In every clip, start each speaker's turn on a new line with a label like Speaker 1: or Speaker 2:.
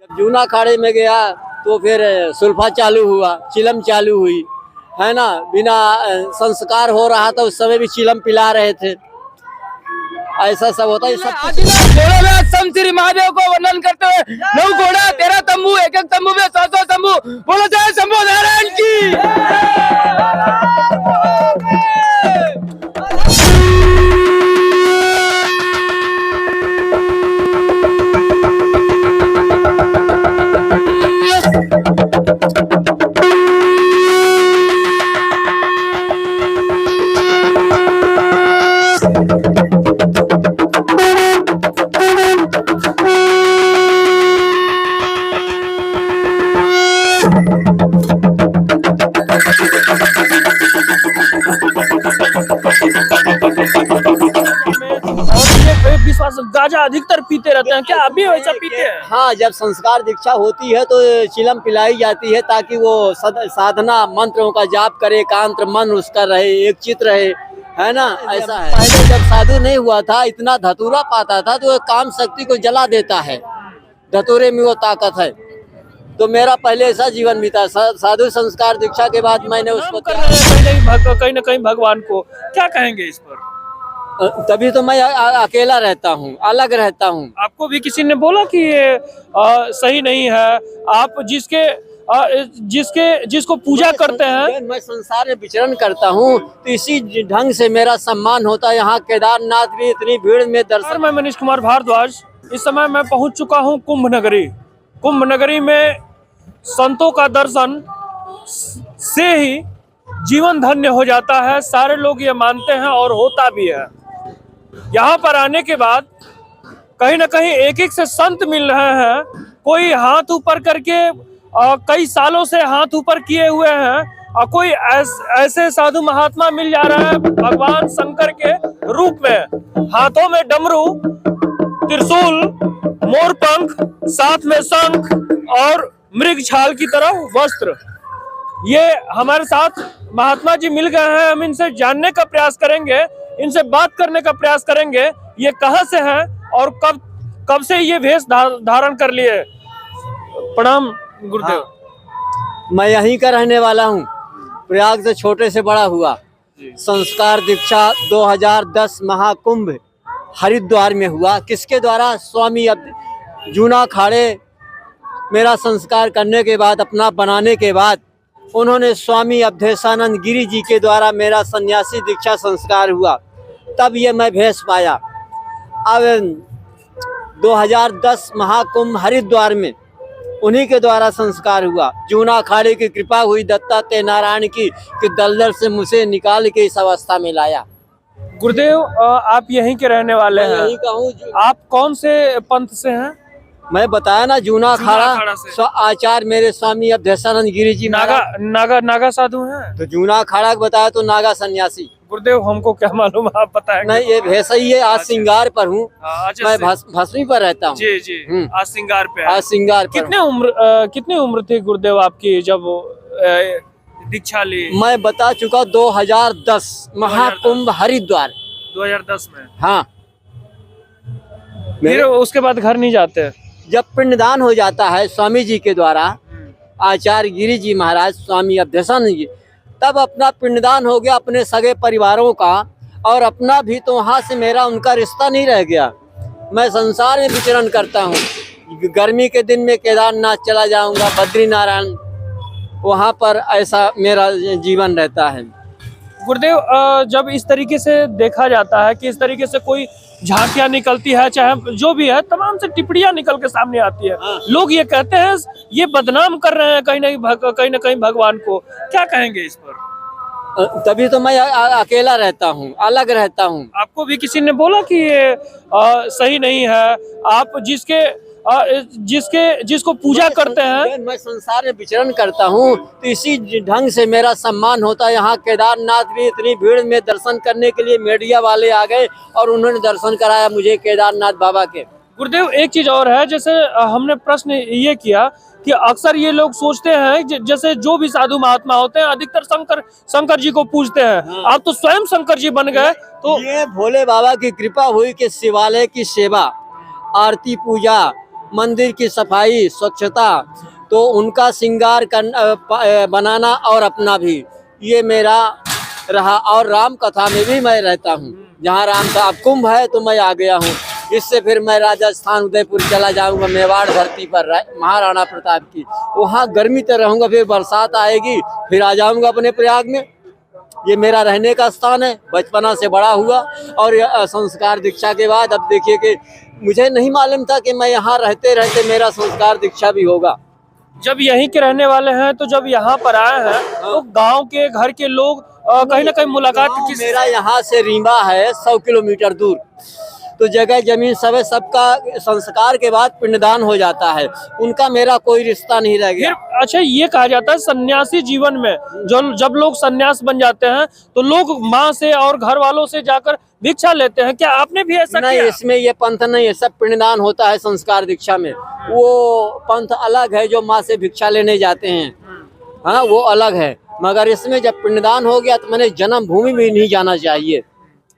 Speaker 1: जूना अखाड़े में गया तो फिर सुल्फा चालू हुआ, चिलम चालू हुई, है ना। बिना संस्कार हो रहा था उस समय भी चिलम पिला रहे थे। ऐसा सब होता है।
Speaker 2: घोड़ों में सम श्री महादेव को वर्णन करते हुए 9 घोड़ा 13 तंबू, एक एक तंबू में 100 तंबू। बोलो जय शंभो नारायण की। विश्वास गाजा अधिकतर पीते रहते हैं, क्या अभी वैसा पीते हैं?
Speaker 1: हाँ, जब संस्कार दीक्षा होती है तो चिलम पिलाई जाती है ताकि वो साधना मंत्रों का जाप करे, एकांत मन उसका रहे, एक चित रहे, है ना। ऐसा है। पहले जब साधु नहीं हुआ था, इतना धतूरा पाता था तो काम शक्ति को जला देता है, धतूरे में वो ताकत है। तो मेरा पहले ऐसा जीवन बीता। साधु संस्कार दीक्षा के बाद मैंने उसको
Speaker 2: कहीं न कहीं भगवान को क्या कहेंगे इस पर?
Speaker 1: तभी तो मैं अकेला रहता हूँ, अलग रहता हूँ।
Speaker 2: आपको भी किसी ने बोला कि ये सही नहीं है? आप जिसको पूजा करते हैं।
Speaker 1: मैं संसार में विचरण करता हूँ तो इसी ढंग से मेरा सम्मान होता है। यहाँ केदारनाथ भी इतनी भीड़ में दर्शन।
Speaker 2: मैं मनीष कुमार भारद्वाज, इस समय मैं पहुँच चुका हूँ कुंभ नगरी। कुंभ नगरी में संतों का दर्शन से ही जीवन धन्य हो जाता है, सारे लोग ये मानते हैं और होता भी है। यहाँ पर आने के बाद कहीं ना कहीं एक एक से संत मिल रहे हैं। कोई हाथ ऊपर करके कई सालों से हाथ ऊपर किए हुए हैं, और कोई ऐसे साधु महात्मा मिल जा रहा है भगवान शंकर के रूप में, हाथों में डमरू, त्रिशूल, मोरपंख, साथ में शंख और मृग छाल की तरह वस्त्र। ये हमारे साथ महात्मा जी मिल गए हैं। हम इनसे जानने का प्रयास करेंगे, इनसे बात करने का प्रयास करेंगे, ये कहाँ से हैं और कब से ये वेश धारण कर लिए। प्रणाम गुरुदेव।
Speaker 1: हाँ, मैं यहीं का रहने वाला हूँ। प्रयाग से छोटे से बड़ा हुआ। संस्कार दीक्षा 2010 महाकुंभ हरिद्वार में हुआ। किसके द्वारा? स्वामी जूना अखाड़े मेरा संस्कार करने के बाद, अपना बनाने के बाद, उन्होंने स्वामी अवधेशानंद गिरी जी के द्वारा मेरा सन्यासी दीक्षा संस्कार हुआ। तब ये मैं भेष पाया। अब 2010 महाकुंभ हरिद्वार में उन्हीं के द्वारा संस्कार हुआ। जूना अखाड़े की कृपा हुई दत्तात्रेय नारायण की कि दलदल से मुझे निकाल के इस अवस्था में लाया।
Speaker 2: गुरुदेव, आप यहीं के रहने वाले हैं?
Speaker 1: यहीं का हूँ।
Speaker 2: आप कौन से पंथ से हैं?
Speaker 1: मैं बताया ना, जूना अखाड़ा। आचार्य मेरे स्वामी अवधेशानंद गिरी जी
Speaker 2: नागा साधु हैं।
Speaker 1: तो जूना अखाड़ा बताया तो नागा सन्यासी।
Speaker 2: गुरुदेव, हमको क्या मालूम, आप बताएंगे?
Speaker 1: नहीं, ये भेष ही है। आज श्रृंगार पर हूँ मैं, भस्मी पर रहता हूँ।
Speaker 2: जी जी, आज श्रृंगार पे।
Speaker 1: आज श्रृंगार पर।
Speaker 2: कितने उम्र थी गुरुदेव आपकी जब दीक्षा ली?
Speaker 1: मैं बता चुका 2010 महाकुंभ हरिद्वार
Speaker 2: 2010 में।
Speaker 1: हाँ,
Speaker 2: फिर उसके बाद घर नहीं जाते?
Speaker 1: जब पिंडदान हो जाता है स्वामी जी के द्वारा, आचार्य गिरी जी महाराज, स्वामी अवधेशानंद जी, तब अपना पिंडदान हो गया अपने सगे परिवारों का, और अपना भी तो वहाँ से मेरा उनका रिश्ता नहीं रह गया। मैं संसार में विचरण करता हूँ। गर्मी के दिन में केदारनाथ चला जाऊंगा, बद्रीनारायण, वहाँ पर ऐसा मेरा जीवन रहता है।
Speaker 2: गुरुदेव, जब इस तरीके से देखा जाता है कि इस तरीके से कोई झांकियां निकलती है, चाहे जो भी है, तमाम से टिप्पणियां निकल के सामने आती है। लोग ये कहते हैं ये बदनाम कर रहे हैं कहीं न कहीं भगवान को, क्या कहेंगे इस पर?
Speaker 1: तभी तो मैं अकेला रहता हूँ, अलग रहता हूँ।
Speaker 2: आपको भी किसी ने बोला कि ये सही नहीं है? आप जिसको पूजा करते हैं।
Speaker 1: मैं संसार में विचरण करता हूँ तो इसी ढंग से मेरा सम्मान होता है। यहाँ केदारनाथ भी इतनी भीड़ में दर्शन करने के लिए मीडिया वाले आ गए और उन्होंने दर्शन कराया मुझे केदारनाथ बाबा के।
Speaker 2: गुरुदेव, एक चीज और है, जैसे हमने प्रश्न ये किया कि अक्सर ये लोग सोचते हैं जैसे जो भी साधु महात्मा होते हैं अधिकतर शंकर जी को पूजते हैं। आप तो स्वयं शंकर जी बन गए। तो
Speaker 1: ये भोले बाबा की कृपा हुई कि शिवालय की सेवा, आरती, पूजा, मंदिर की सफाई स्वच्छता, तो उनका श्रृंगार बनाना और अपना भी, ये मेरा रहा। और राम कथा में भी मैं रहता हूँ, जहाँ राम का अब कुंभ है तो मैं आ गया हूँ। इससे फिर मैं राजस्थान उदयपुर चला जाऊंगा, मेवाड़ धरती पर महाराणा प्रताप की, वहाँ गर्मी तो रहूंगा, फिर बरसात आएगी फिर आ जाऊंगा अपने प्रयाग में। ये मेरा रहने का स्थान है, बचपना से बड़ा हुआ। और संस्कार दीक्षा के बाद अब देखिए कि मुझे नहीं मालूम था कि मैं यहाँ रहते रहते मेरा संस्कार दीक्षा भी होगा।
Speaker 2: जब यहीं के रहने वाले हैं तो जब यहाँ पर आए हैं तो गांव के घर के लोग कहीं ना कहीं मुलाकात
Speaker 1: मेरा यहाँ से रीवा है 100 किलोमीटर दूर, तो जगह जमीन सब है, सबका संस्कार के बाद पिंडदान हो जाता है, उनका मेरा कोई रिश्ता नहीं रह गया।
Speaker 2: अच्छा, ये कहा जाता है सन्यासी जीवन में जब लोग सन्यास बन जाते हैं तो लोग माँ से और घर वालों से जाकर भिक्षा लेते हैं, क्या आपने भी ऐसा
Speaker 1: नहीं
Speaker 2: किया?
Speaker 1: इसमें ये पंथ नहीं है, सब पिंडदान होता है संस्कार दीक्षा में। वो पंथ अलग है जो माँ से भिक्षा लेने जाते हैं, हाँ वो अलग है। मगर इसमें जब पिंडदान हो गया तो मैंने जन्मभूमि में नहीं जाना चाहिए,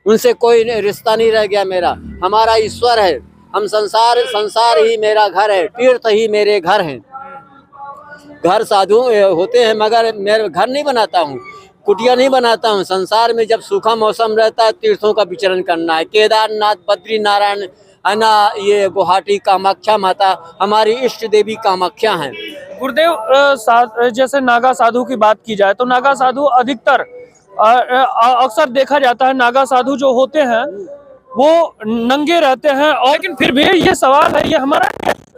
Speaker 1: उनसे कोई रिश्ता नहीं रह गया मेरा। हमारा ईश्वर है, हम संसार ही मेरा घर है, तीर्थ ही मेरे घर हैं। घर साधु होते हैं मगर मैं घर नहीं बनाता हूँ, कुटिया नहीं बनाता हूँ। संसार में जब सूखा मौसम रहता है तीर्थों का विचरण करना है। केदारनाथ, बद्री नारायण है ना, ये गुवाहाटी कामाख्या माता हमारी इष्ट देवी कामाख्या हैं।
Speaker 2: गुरुदेव, जैसे नागा साधु की बात की जाए तो नागा साधु अधिकतर अक्सर देखा जाता है, नागा साधु जो होते हैं वो नंगे रहते हैं। और लेकिन फिर भी ये सवाल है, ये हमारा,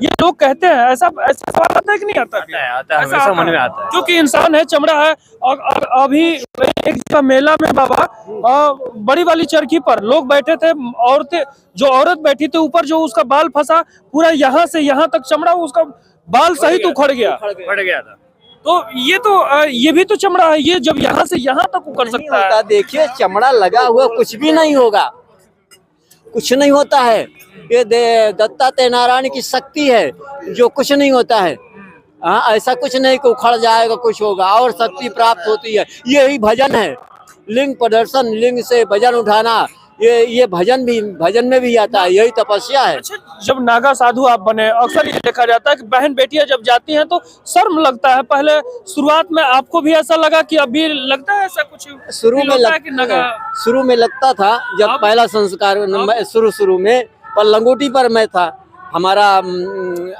Speaker 2: ये लोग कहते हैं, ऐसा सवाल आता है कि नहीं आता?
Speaker 3: आता है, हमेशा मन में आता है।
Speaker 2: क्योंकि इंसान है, चमड़ा है। और अभी एक जगह मेला में बाबा बड़ी वाली चरखी पर लोग बैठे थे, औरतें, जो औरत बैठी थी ऊपर, जो उसका बाल फंसा पूरा यहाँ से यहाँ तक चमड़ा उसका बाल सहित उखड़ गया
Speaker 3: था।
Speaker 2: तो ये भी तो चमड़ा है, ये जब यहाँ से यहाँ तक उखड़ सकता है।
Speaker 1: देखिए चमड़ा लगा हुआ कुछ भी नहीं होगा, कुछ नहीं होता है। ये दत्तात्रेय नारायण की शक्ति है जो कुछ नहीं होता है। हाँ ऐसा कुछ नहीं कि उखड़ जाएगा कुछ होगा, और शक्ति प्राप्त होती है। यही भजन है, लिंग प्रदर्शन, लिंग से भजन उठाना, ये भजन में भी आता है, यही तपस्या है।
Speaker 2: अच्छा, जब नागा साधु आप बने, अक्सर ये देखा जाता है कि बहन बेटियां जब जाती हैं तो शर्म लगता है। पहले शुरुआत में आपको भी ऐसा लगा कि अभी लगता है ऐसा कुछ?
Speaker 1: शुरू में लगता था जब पहला संस्कार शुरू में, पर लंगोटी पर मैं था। हमारा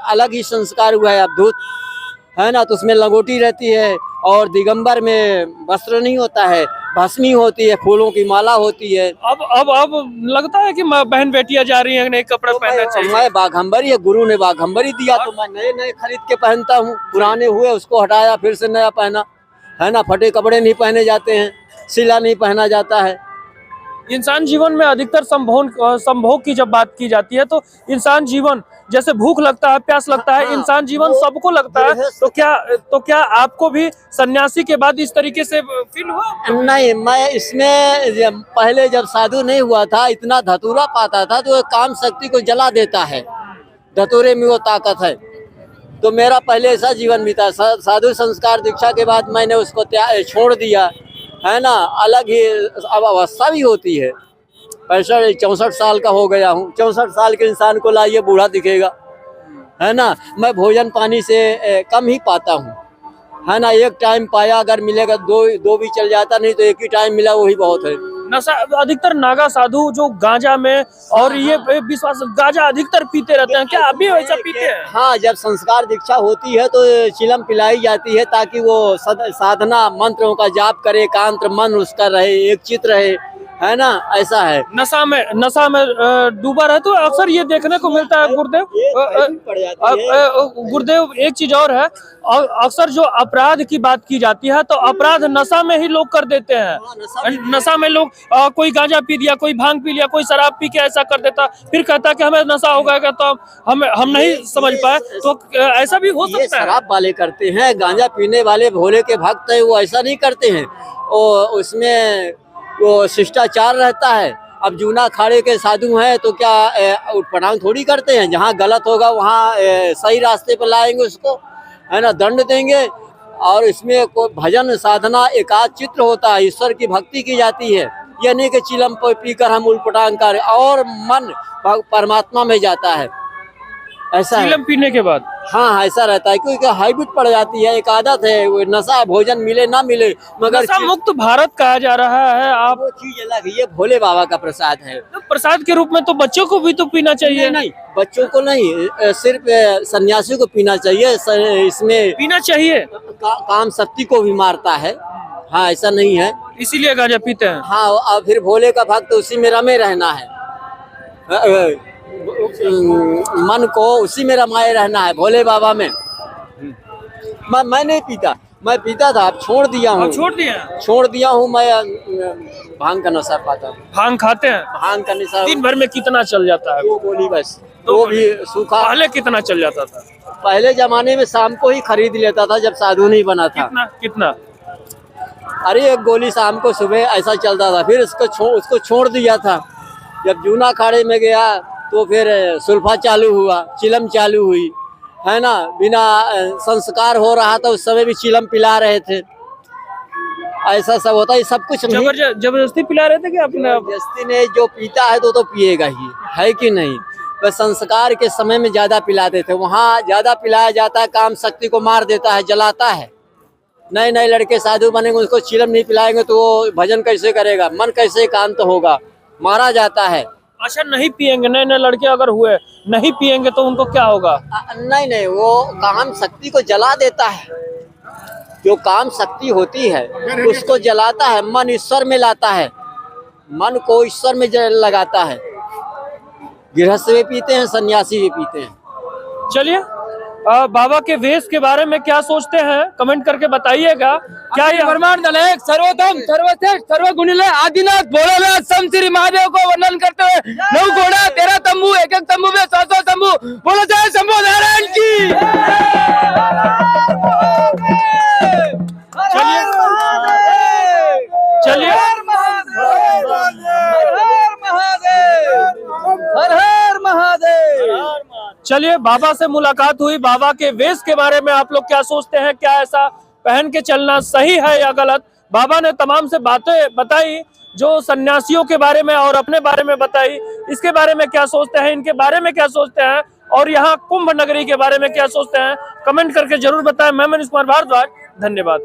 Speaker 1: अलग ही संस्कार हुआ है अद्भुत, है ना, तो उसमें लंगोटी रहती है और दिगंबर में वस्त्र नहीं होता है, भस्मी होती है, फूलों की माला होती है।
Speaker 2: अब लगता है कि बहन बेटियां जा रही हैं, नए कपड़े पहनना चाहिए।
Speaker 1: मैं बाघंबरी, गुरु ने बाघंबरी दिया तो मैं नए खरीद के पहनता हूँ। पुराने हुए उसको हटाया, फिर से नया पहना, है ना। फटे कपड़े नहीं पहने जाते हैं, सिला नहीं पहना जाता है।
Speaker 2: इंसान जीवन में अधिकतर संभोग की जब बात की जाती है तो इंसान जीवन, जैसे भूख लगता है, प्यास लगता है, इंसान जीवन सबको लगता है। तो क्या आपको भी सन्यासी के बाद इस तरीके से फील हुआ?
Speaker 1: नहीं, मैं इसमें पहले जब साधु नहीं हुआ था, इतना धतूरा पाता था तो काम शक्ति को जला देता है, धतूरे में वो ताकत है। तो मेरा पहले ऐसा जीवन बीता। साधु संस्कार दीक्षा के बाद मैंने उसको छोड़ दिया, है ना। अलग ही अब अवस्था भी होती है। 64 साल का हो गया हूँ। 64 साल के इंसान को लाइए बूढ़ा दिखेगा, है ना। मैं भोजन पानी से कम ही पाता हूँ, है ना। एक टाइम पाया, अगर मिलेगा दो भी चल जाता, नहीं तो एक ही टाइम मिला वही बहुत है।
Speaker 2: नशा अधिकतर नागा साधु जो गांजा में, और ये विश्वास गांजा अधिकतर पीते रहते हैं, क्या अभी वैसा पीते हैं?
Speaker 1: हाँ, जब संस्कार दीक्षा होती है तो चिलम पिलाई जाती है ताकि वो साधना मंत्रों का जाप करे, एकांत मन उसका रहे, एक चित रहे, है ना। ऐसा है।
Speaker 2: नशा में डूबा रहे तो अक्सर ये देखने को मिलता है। गुरुदेव एक चीज और है, अक्सर जो अपराध की बात की जाती है तो अपराध नशा में ही लोग कर देते हैं। नशा में लोग कोई गांजा पी लिया, कोई भांग पी लिया, कोई शराब पी के ऐसा कर देता, फिर कहता कि हमें नशा हो गया, तो हम नहीं समझ पाए। तो ऐसा भी हो सकता है।
Speaker 1: शराब वाले करते हैं, गांजा पीने वाले भोले के भक्त है, वो ऐसा नहीं करते हैं। उसमें वो शिष्टाचार रहता है। अब जूना अखाड़े के साधु हैं तो क्या उठपटांग थोड़ी करते हैं। जहाँ गलत होगा वहाँ सही रास्ते पर लाएंगे उसको, है ना, दंड देंगे। और इसमें कोई भजन साधना एकाध चित्र होता है, ईश्वर की भक्ति की जाती है। यह नहीं कि चिलम पीकर हम उलपटांग करें, और मन परमात्मा में जाता है। ऐसा है।
Speaker 2: चीलम पीने के बाद
Speaker 1: हाँ ऐसा रहता है क्योंकि हैबिट पड़ जाती है, एक आदत है, वो नशा, भोजन मिले ना मिले मगर
Speaker 2: नशा मुक्त भारत कहा जा रहा है। आप
Speaker 1: वो चीज अलग है, ये भोले बाबा का प्रसाद है।
Speaker 2: तो प्रसाद के रूप में तो बच्चों को भी तो पीना चाहिए।
Speaker 1: नहीं बच्चों को नहीं, सिर्फ सन्यासी को पीना चाहिए। इसमें
Speaker 2: पीना चाहिए,
Speaker 1: काम शक्ति को भी मारता है। हाँ ऐसा नहीं है,
Speaker 2: इसीलिए गांजा पीते हैं।
Speaker 1: हाँ और फिर भोले का भक्त उसी में रमे रहना है, मन को उसी में रमाए रहना है, भोले बाबा में। मैं नहीं पीता, मैं पीता था, अब छोड़ दिया हूँ।
Speaker 2: छोड़ दिया
Speaker 1: हूँ मैं। भांग का नशा पाता हूँ।
Speaker 2: भांग खाते हैं?
Speaker 1: भांग का नशा
Speaker 2: दिन भर में कितना चल जाता है?
Speaker 1: 2 गोली बस, वो भी सूखा।
Speaker 2: पहले कितना चल जाता था?
Speaker 1: पहले जमाने में शाम को ही खरीद लेता था जब साधु नहीं बना था।
Speaker 2: कितना?
Speaker 1: अरे 1 गोली शाम को, सुबह ऐसा चलता था। फिर उसको छोड़ दिया था। जब जूना अखाड़े में गया तो फिर सुल्फा चालू हुआ, चिलम चालू हुई, है ना। बिना संस्कार हो रहा था उस समय भी चिलम पिला रहे थे। ऐसा सब होता है, सब कुछ नहीं।
Speaker 2: जबरदस्ती पिला रहे थे कि अपने?
Speaker 1: जबरदस्ती नहीं, जो पीता है तो पिएगा ही, है कि नहीं। बस संस्कार के समय में ज्यादा पिलाते थे, वहाँ ज्यादा पिलाया जाता है, काम शक्ति को मार देता है, जलाता है। नए नए लड़के साधु बनेंगे, उसको चिलम नहीं पिलाएंगे तो वो भजन कैसे करेगा, मन कैसे एकांत होगा, मारा जाता है।
Speaker 2: अच्छा, नहीं पिएंगे, नए नए लड़के अगर हुए नहीं पिएंगे तो उनको क्या होगा?
Speaker 1: नहीं, वो काम शक्ति को जला देता है। जो काम शक्ति होती है उसको जलाता है, मन ईश्वर में लाता है, मन को ईश्वर में लगाता है। गृहस्थ भी पीते हैं, सन्यासी भी पीते हैं।
Speaker 2: चलिए, बाबा के वेश के बारे में क्या सोचते हैं कमेंट करके बताइएगा। क्या ये ब्रह्मांड नायक सर्वोत्तम सर्वश्रेष्ठ सर्वगुणिले आदिनाथ भोलेनाथ सम श्री महादेव को वर्णन करते हुए 9 घोड़ा 13 तंबू, एक एक तंबू में 100 तंबू, बोलो जय शंभो नारायण की। चलिए
Speaker 4: हर हर महादेव।
Speaker 2: चलिए, बाबा से मुलाकात हुई। बाबा के वेश के बारे में आप लोग क्या सोचते हैं? क्या ऐसा पहन के चलना सही है या गलत? बाबा ने तमाम से बातें बताई, जो सन्यासियों के बारे में और अपने बारे में बताई। इसके बारे में क्या सोचते हैं, इनके बारे में क्या सोचते हैं, और यहाँ कुंभ नगरी के बारे में क्या सोचते हैं, कमेंट करके जरूर बताएं। मैं मनीष कुमार भारद्वाज, धन्यवाद।